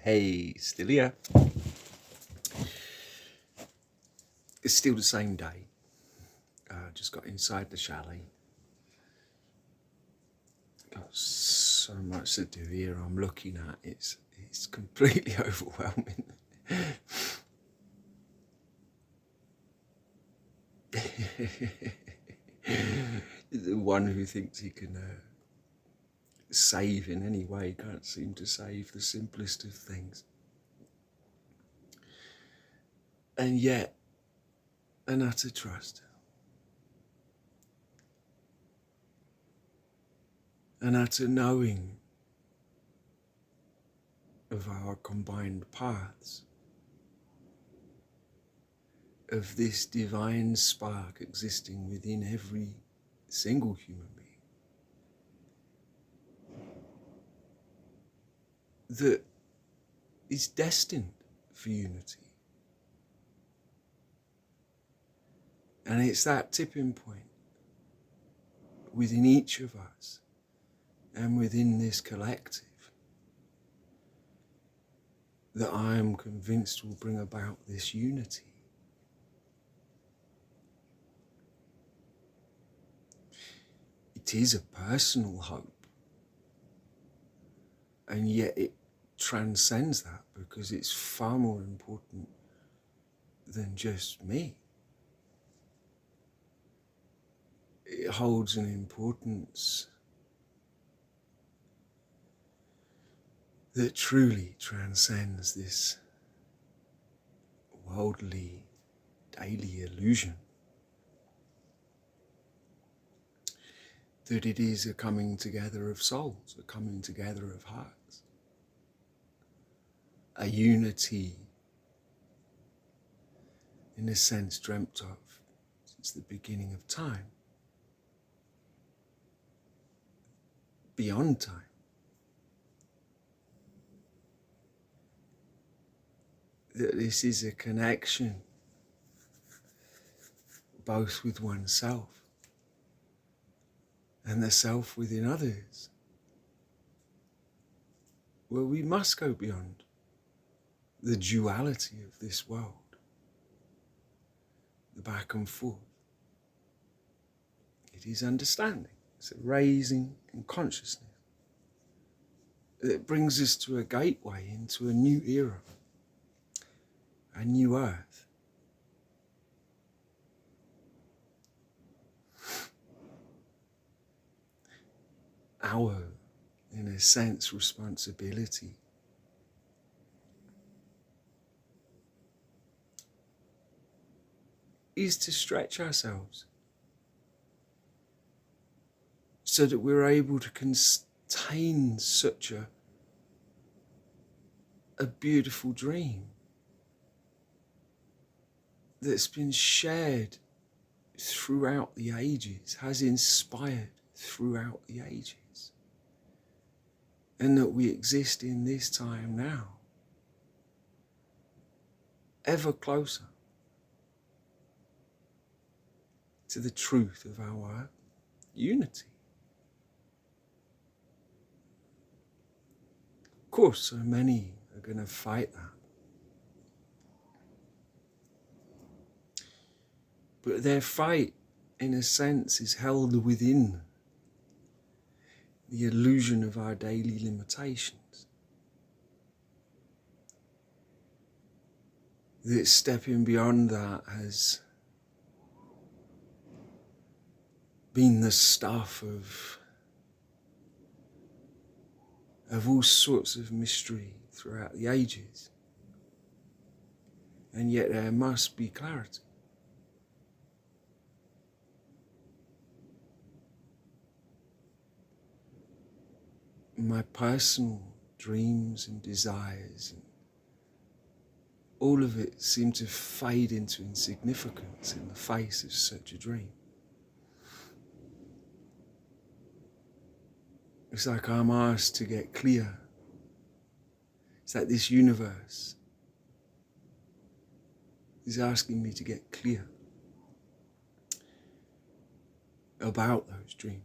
Hey, still here. It's still the same day. Just got inside the chalet. Got so much to do here. I'm looking at it's completely overwhelming. The one who thinks he can save in any way can't seem to save the simplest of things. And yet, an utter trust. An utter knowing of our combined paths, of this divine spark existing within every single human being, that is destined for unity. And it's that tipping point within each of us and within this collective that I am convinced will bring about this unity. It is a personal hope, and yet it transcends that because it's far more important than just me. It holds an importance that truly transcends this worldly, daily illusion. That it is a coming together of souls, a coming together of hearts, a unity in a sense dreamt of since the beginning of time, beyond time. That this is a connection both with oneself and the self within others, where we must go beyond the duality of this world, the back and forth. It is understanding, it's a raising in consciousness that brings us to a gateway into a new era, a new earth. Our, in a sense, responsibility is to stretch ourselves so that we're able to contain such a beautiful dream that's been shared throughout the ages, has inspired throughout the ages. And that we exist in this time now, ever closer to the truth of our unity. Of course, so many are going to fight that. But their fight, in a sense, is held within the illusion of our daily limitations. That stepping beyond that has been the stuff of all sorts of mystery throughout the ages. And yet there must be clarity. My personal dreams and desires, and all of it seemed to fade into insignificance in the face of such a dream. It's like I'm asked to get clear. It's like this universe is asking me to get clear about those dreams.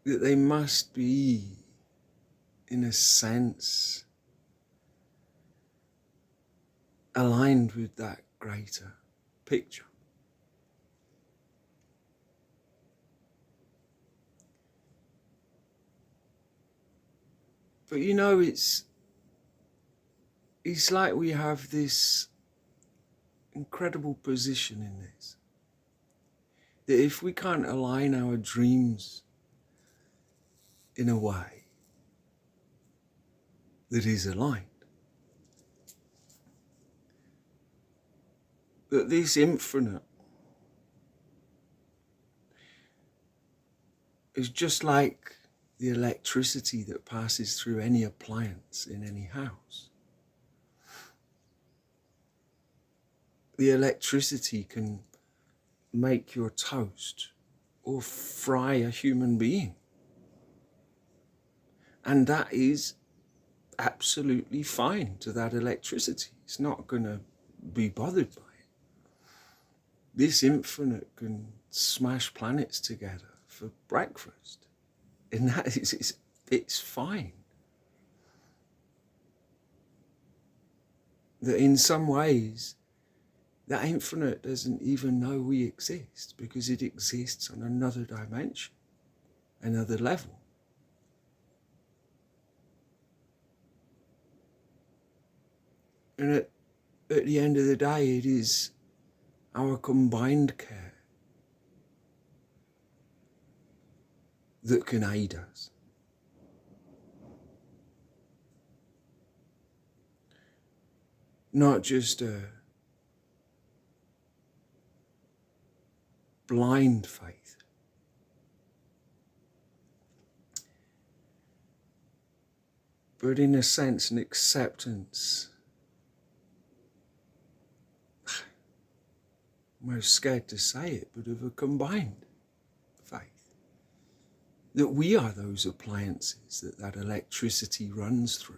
that they must be, in a sense, aligned with that greater picture. But you know, it's like we have this incredible position in this, that if we can't align our dreams in a way that is aligned, that this infinite is just like the electricity that passes through any appliance in any house. The electricity can make your toast or fry a human being. And that is absolutely fine to that electricity. It's not going to be bothered by it. This infinite can smash planets together for breakfast. And that is, it's fine. That in some ways, that infinite doesn't even know we exist, because it exists on another dimension, another level. And at the end of the day, it is our combined care that can aid us. Not just a blind faith, but in a sense an acceptance, I'm most scared to say it, but of a combined faith. That we are those appliances that electricity runs through.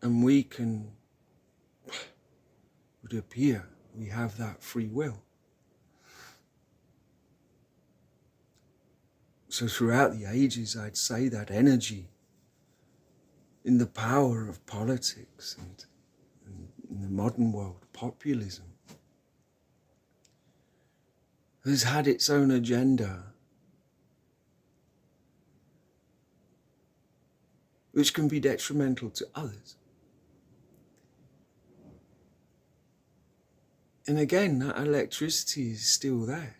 And we can, would appear, we have that free will. So throughout the ages, I'd say that energy in the power of politics and in the modern world, populism, has had its own agenda, which can be detrimental to others. And again, that electricity is still there.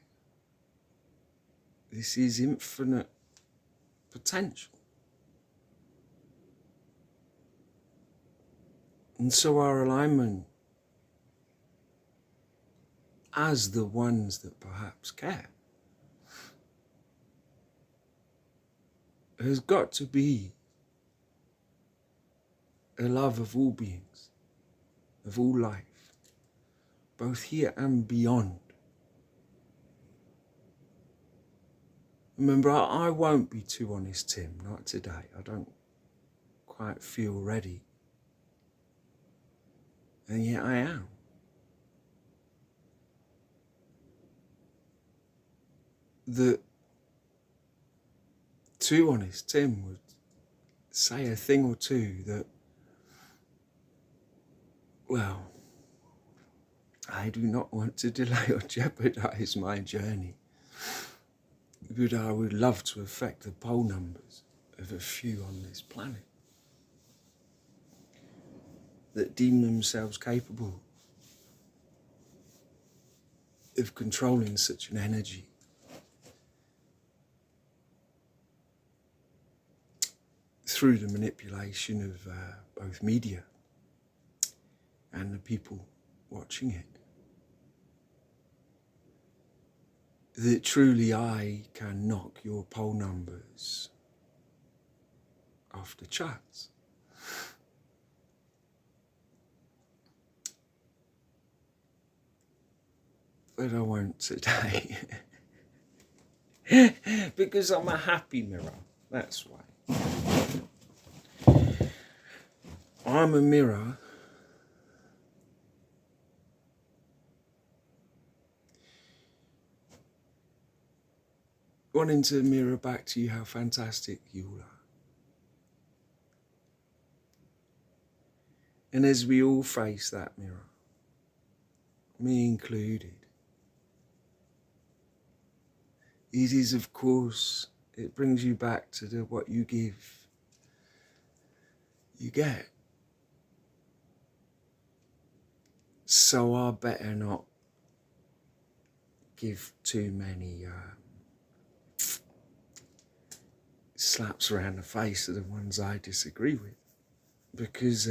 This is infinite potential. And so our alignment as the ones that perhaps care has got to be a love of all beings, of all life, both here and beyond. Remember, I won't be too honest, Tim, not today. I don't quite feel ready. And yet I am. That too honest Tim would say a thing or two that, well, I do not want to delay or jeopardize my journey, but I would love to affect the poll numbers of a few on this planet that deem themselves capable of controlling such an energy. Through the manipulation of both media and the people watching it. That truly I can knock your poll numbers off the charts. But I won't today. Because I'm a happy mirror, that's why. I'm a mirror wanting to mirror back to you how fantastic you all are. And as we all face that mirror, me included, it is, of course, it brings you back to what you give, you get. So I better not give too many slaps around the face of the ones I disagree with, because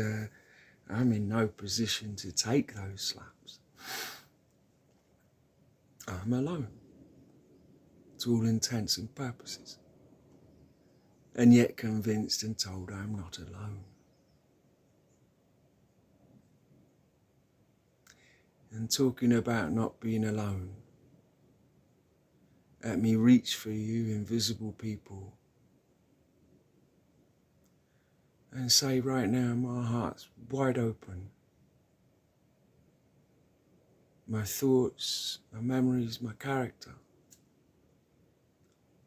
I'm in no position to take those slaps. I'm alone, to all intents and purposes, and yet convinced and told I'm not alone. And talking about not being alone, let me reach for you, invisible people, and say right now, my heart's wide open. My thoughts, my memories, my character,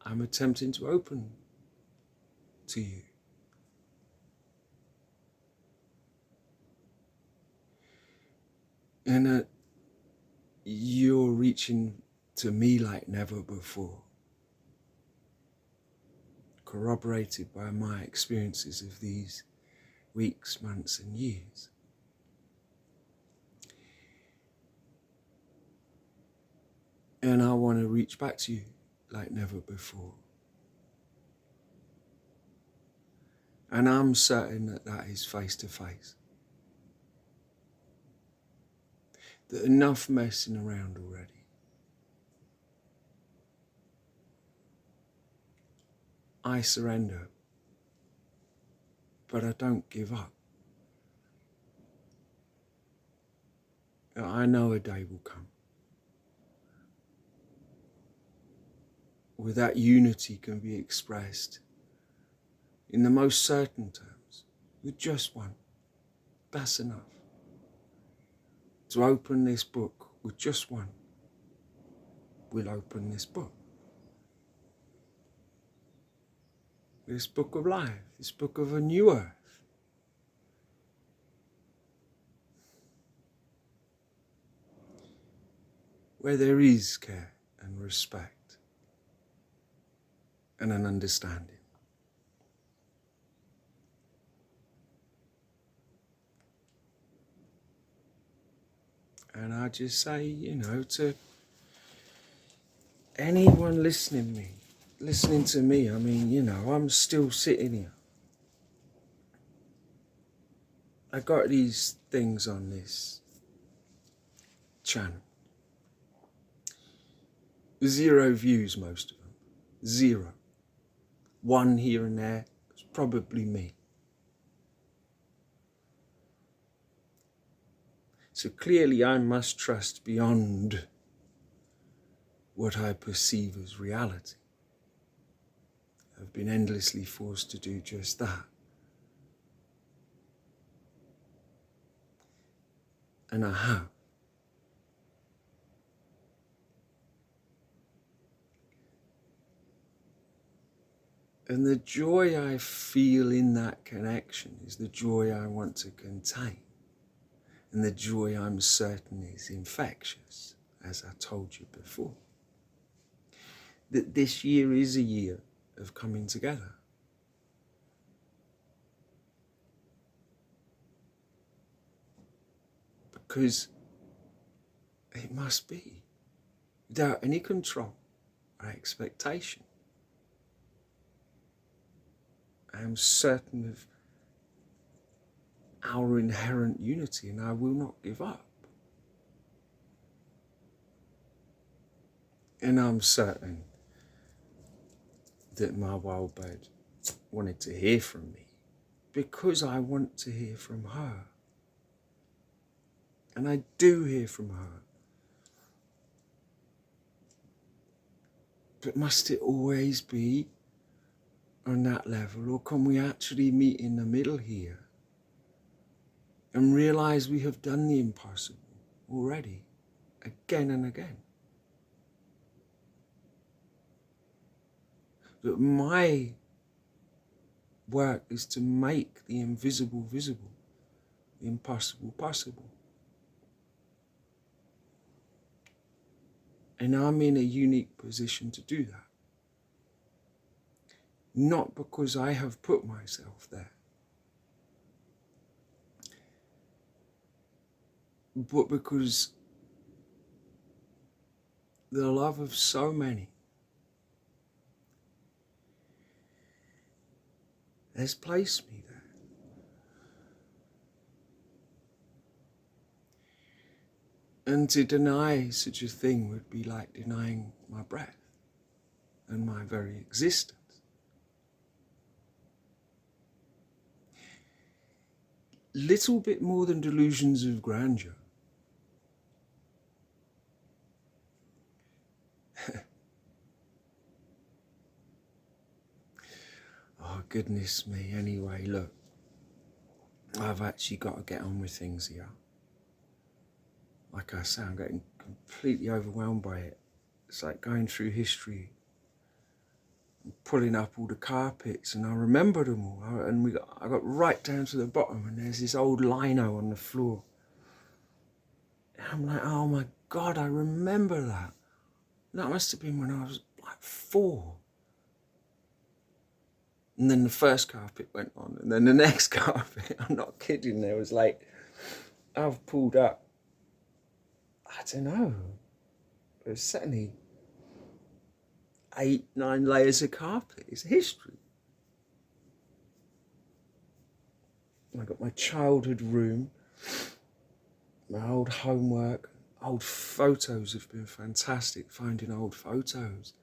I'm attempting to open to you. And you're reaching to me like never before, corroborated by my experiences of these weeks, months, and years. And I want to reach back to you like never before. And I'm certain that that is face to face. That enough messing around already. I surrender, but I don't give up. I know a day will come where that unity can be expressed in the most certain terms, with just one. That's enough. To open this book with just one, we'll open this book. This book of life, this book of a new earth. Where there is care and respect and an understanding. And I just say, to anyone listening to me, I mean, I'm still sitting here. I got these things on this channel. 0 views, most of them. 0. 1 here and there. It's probably me. So clearly I must trust beyond what I perceive as reality. I've been endlessly forced to do just that. And I have. And the joy I feel in that connection is the joy I want to contain. And the joy I'm certain is infectious, as I told you before. That this year is a year of coming together. Because it must be, without any control or expectation. I am certain of our inherent unity, and I will not give up. And I'm certain that my wild bird wanted to hear from me because I want to hear from her. And I do hear from her. But must it always be on that level, or can we actually meet in the middle here and realize we have done the impossible already, again and again? That my work is to make the invisible visible, the impossible possible. And I'm in a unique position to do that. Not because I have put myself there, but because the love of so many has placed me there. And to deny such a thing would be like denying my breath and my very existence. Little bit more than delusions of grandeur. Oh, goodness me. Anyway, look, I've actually got to get on with things here. Like I say, I'm getting completely overwhelmed by it. It's like going through history, pulling up all the carpets, and I remember them all. I got right down to the bottom, and there's this old lino on the floor. And I'm like, oh my God, I remember that. That must have been when I was like 4. And then the first carpet went on, and then the next carpet, I'm not kidding, there was like, I've pulled up, I don't know, there's certainly 8, 9 layers of carpet. It's history. I got my childhood room, my old homework, old photos have been fantastic, finding old photos.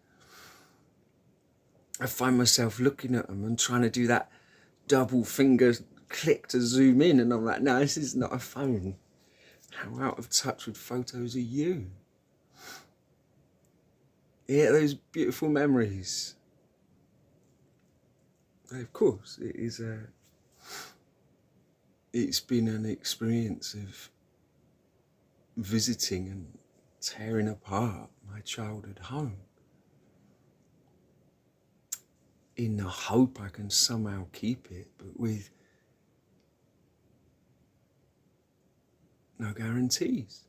I find myself looking at them and trying to do that double finger click to zoom in, and I'm like, no, this is not a phone. How out of touch with photos are you? Yeah, those beautiful memories. Of course, it's been an experience of visiting and tearing apart my childhood home in the hope I can somehow keep it, but with no guarantees,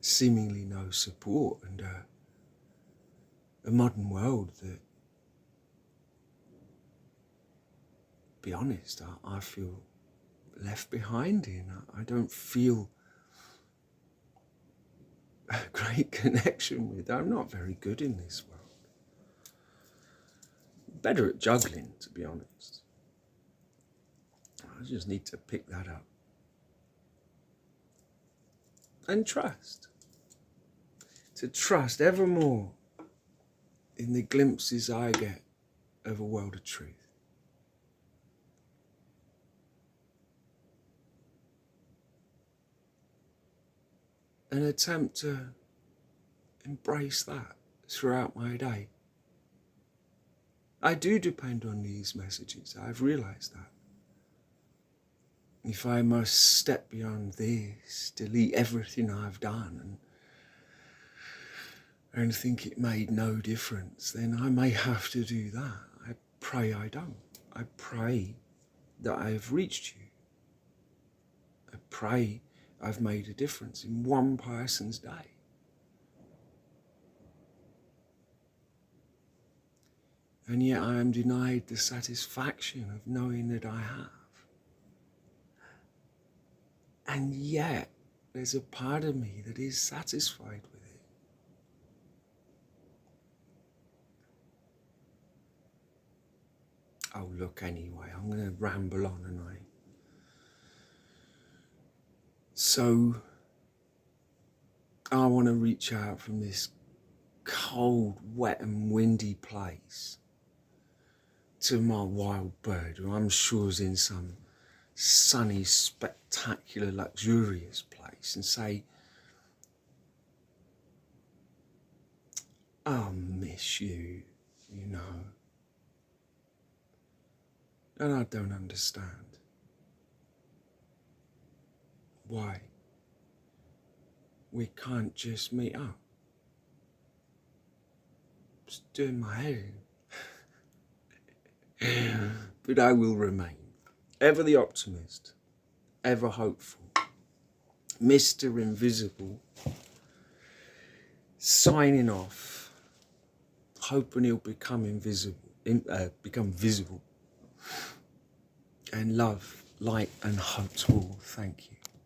seemingly no support, and a modern world that, be honest, I feel left behind in. I don't feel a great connection with. I'm not very good in this world. Better at juggling, to be honest. I just need to pick that up. And trust. To trust ever more in the glimpses I get of a world of truth. An attempt to embrace that throughout my day. I do depend on these messages. I've realized that. If I must step beyond this, delete everything I've done and think it made no difference, then I may have to do that. I pray I don't. I pray that I have reached you. I pray I've made a difference in one person's day. And yet I am denied the satisfaction of knowing that I have. And yet there's a part of me that is satisfied with it. Oh, look, anyway, I'm going to ramble on, and So I want to reach out from this cold, wet and windy place to my wild bird, who I'm sure is in some sunny, spectacular, luxurious place, and say, I'll miss you, you know. And I don't understand. Why we can't just meet up. Just doing my head in. But I will remain ever the optimist, ever hopeful, Mr. Invisible, signing off, hoping he'll become become visible. And love, light and hope to all. Thank you.